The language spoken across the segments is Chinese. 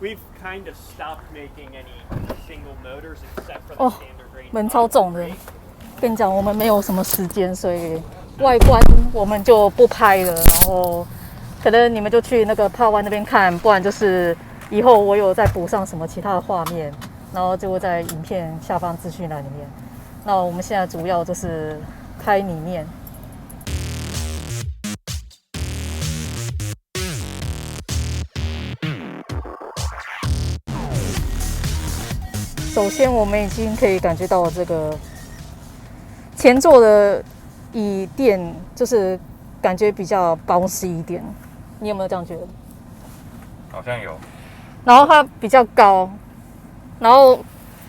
We've kind of stopped making any single motors except for the standard range. 门超重的。跟你讲，我们没有什么时间，所以外观我们就不拍了。然后可能你们就去那个帕湾那边看，不然就是以后我有再补上什么其他的画面，然后就会在影片下方资讯栏里面。那我们现在主要就是拍里面。首先，我们已经可以感觉到这个前座的椅垫，就是感觉比较保湿一点。你有没有这样觉得？好像有。然后它比较高，然后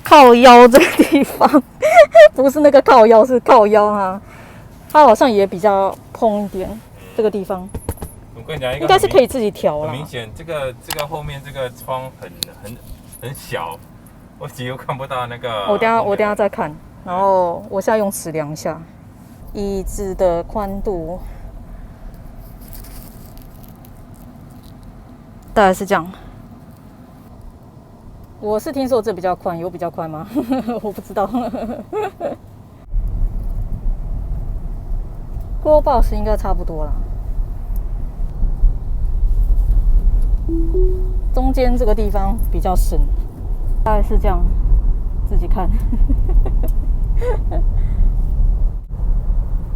靠腰这个地方，不是那个靠腰，是靠腰哈。它好像也比较蓬一点，这个地方。我跟你讲一个，应该是可以自己调啦。很明显，这个后面这个窗很小。我几乎看不到那个。我等下再看，然后我现在用尺量一下椅子的宽度，大概是这样。我是听说这比较宽，有比较宽吗？我不知道。Glow Box 应该差不多啦。中间这个地方比较深。大概是这样，自己看。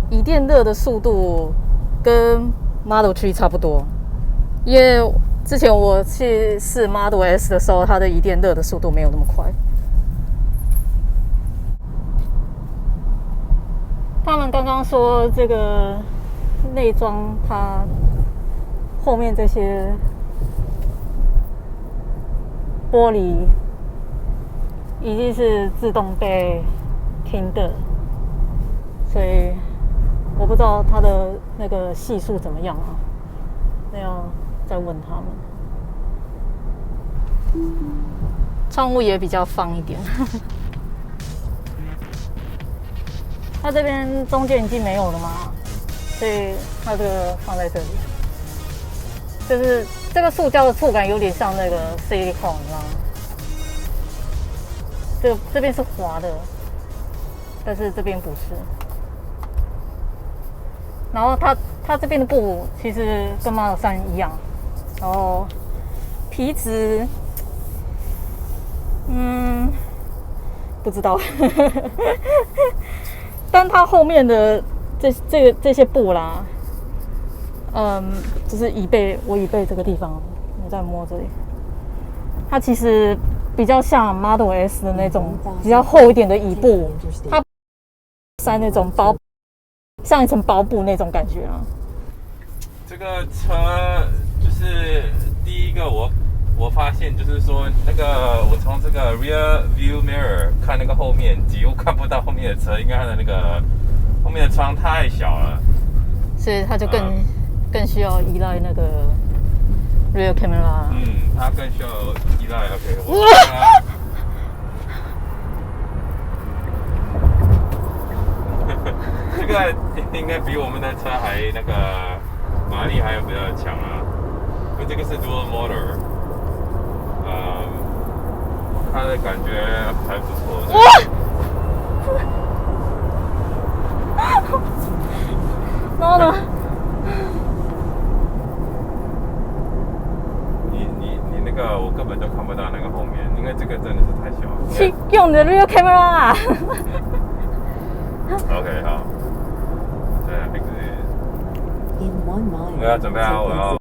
椅垫热的速度跟 Model 3差不多，因为之前我去试 Model S 的时候，它的椅垫热的速度没有那么快。他们刚刚说这个内装，它后面这些玻璃已经是自动被停的，所以我不知道它的那个系数怎么样啊，那要再问他们。窗户也比较方一点。它这边中间已经没有了嘛，所以它这个放在这里，就是这个塑胶的触感有点像那个 silicone， 你知道吗？这边是滑的，但是这边不是。然后它这边的布其实跟 Model 3一样，然后皮质，不知道。但它后面的这些布啦，就是我椅背这个地方，我在摸这里，它其实比较像 Model S 的那种比较厚一点的椅布，它塞那种薄，像一层薄布那种感觉啊。这个车就是第一个我发现就是说那个我从这个 rear view mirror 看那个后面，几乎看不到后面的车，因为它的那个后面的窗太小了，所以它就更需要依赖那个 rear camera。它更需要依赖。OK， 这个应该比我们的车还那个马力还有比较强啊，因为这个是 dual motor， 它的感觉还不错。然后呢？你那个我根本都看不到那个后面，因为这个真的是太小了。去用你的 rear camera 啊！OK， 好。对，那个我要准备好，我要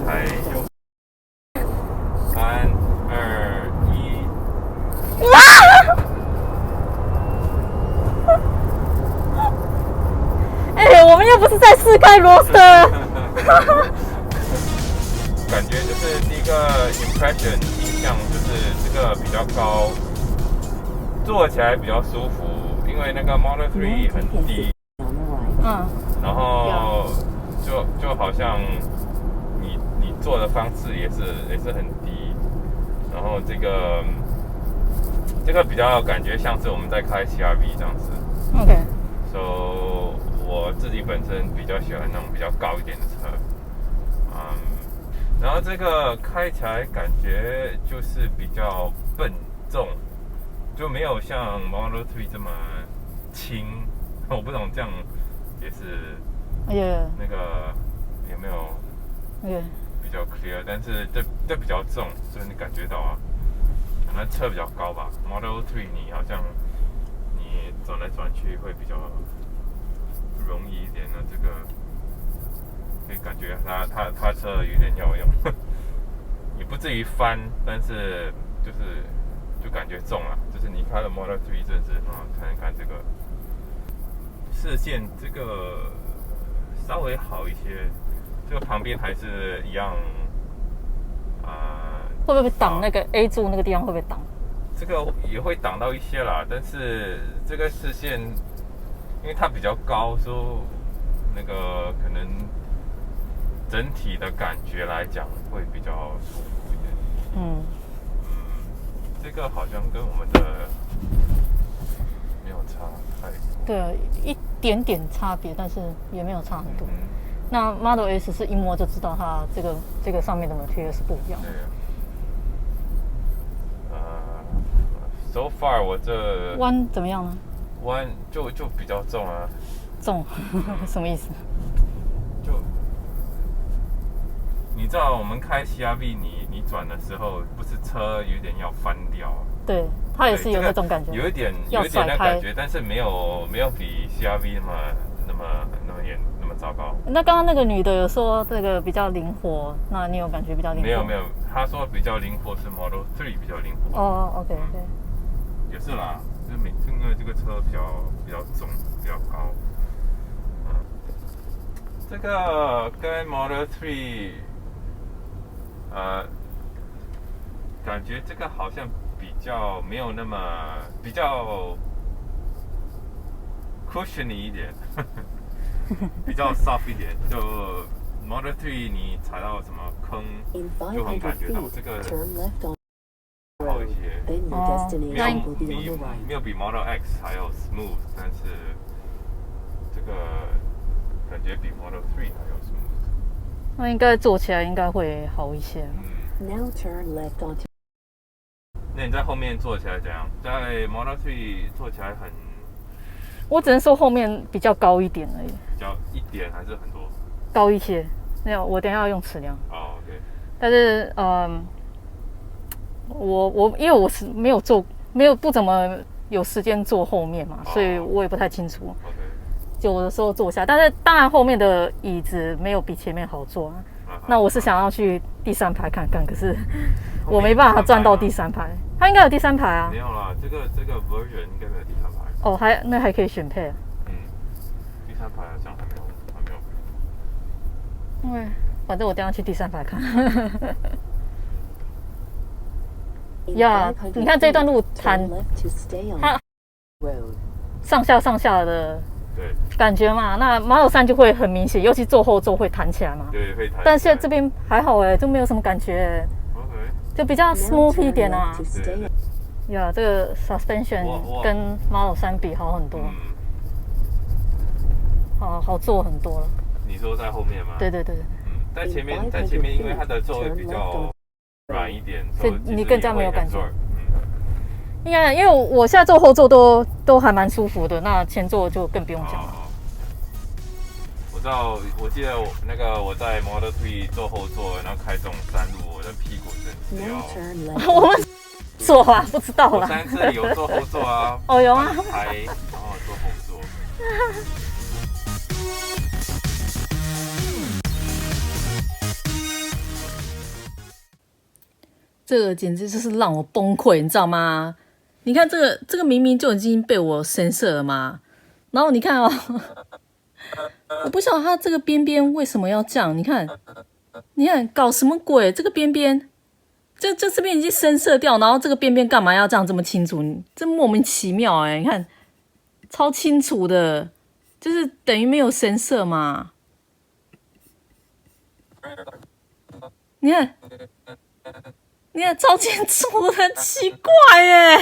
才有。3、2、1。我们又不是在试开螺丝。感觉就是第一个 impression 印象就是这个比较高，坐起来比较舒服，因为那个 Model 3很低，然后就好像你坐的方式也是很低，然后这个比较感觉像是我们在开 CR-V 这样子。So 我自己本身比较喜欢那种比较高一点的车，然后这个开起来感觉就是比较笨重，就没有像 Model 3这么轻。我不懂这样也是那个有没有比较 clear？ 但是这比较重，所以你感觉到啊，可能车比较高吧。Model 3你好像你转来转去会比较容易一点的，这个可以感觉它车有点要用，也不至于翻，但是就感觉重了。就是你开了 Model 3一阵子啊，看这个视线，这个稍微好一些。这个旁边还是一样会不会挡那个 A 柱那个地方会不会挡？这个也会挡到一些啦，但是这个视线因为它比较高，所以那个可能整体的感觉来讲会比较舒服一点。这个好像跟我们的没有差太多。对，一点点差别，但是也没有差很多。那 Model S 是一摸就知道它这个上面的 material 是不一样的。So far 我这弯怎么样呢？弯就比较重啊。重什么意思？就你知道我们开 CR-V 你转的时候，不是车有点要翻掉？对，它也是有那种感觉，有一点那感觉，但是没有比 CR-V 那么糟糕。那刚刚那个女的有说这个比较灵活，那你有感觉比较灵活？没有，她说比较灵活是 Model 3比较灵活。哦 ，OK， 也是啦，就是因为这个车比较重，比较高。这个跟 Model 3，感觉这个好像比较没有那么比较 cushiony 一点，比较 soft 一点。就 Model 3你踩到什么坑，就很感觉到这个好一些。没有比 Model X 还要 smooth， 但是这个感觉比 Model 3还要 smooth。那应该坐起来应该会好一些。Now turn left onto。那你在后面坐起来怎样？在 Model 3坐起来很……我只能说后面比较高一点而已。比较一点还是很多？高一些。那我等一下要用尺量。哦 ，OK。但是我因为我是没有不怎么有时间坐后面嘛，所以我也不太清楚。OK。有的时候坐下，但是当然后面的椅子没有比前面好坐啊。那我是想要去第3排看看，可是我没办法转到第3排。它应该有第3排啊。没有啦，这个 version 应该没有第3排。哦，还可以选配啊。第3排好像还没有。因为反正我等一下去第3排看。呀，你看这段路弹，它上下的感觉嘛，那Model 3就会很明显，尤其坐后座会弹起来嘛。对，会弹。但是这边还好就没有什么感觉。OK。就比较 smooth 一点啊。对。呀，这个 suspension 跟 Model 3比好很多。好坐很多了。你说在后面吗？对。在前面，因为它的座位比较软一点，所以你更加没有感觉。应该因为我现在坐后座都还蛮舒服的，那前座就更不用讲了。我记得我在 Model 3坐后座，然后开这种山路，我的屁股真是要。我们坐啊，不知道啦。我上次有坐后座啊。哦，有啊。开，然后坐后座。这个简直就是让我崩溃，你知道吗？你看这个明明就已经被我深色了嘛，然后你看哦，我不晓得它这个边边为什么要这样，你看搞什么鬼？这个边边，这边已经深色掉，然后这个边边干嘛要这样这么清楚？这莫名其妙你看超清楚的，就是等于没有深色嘛。你看超清楚的，奇怪耶！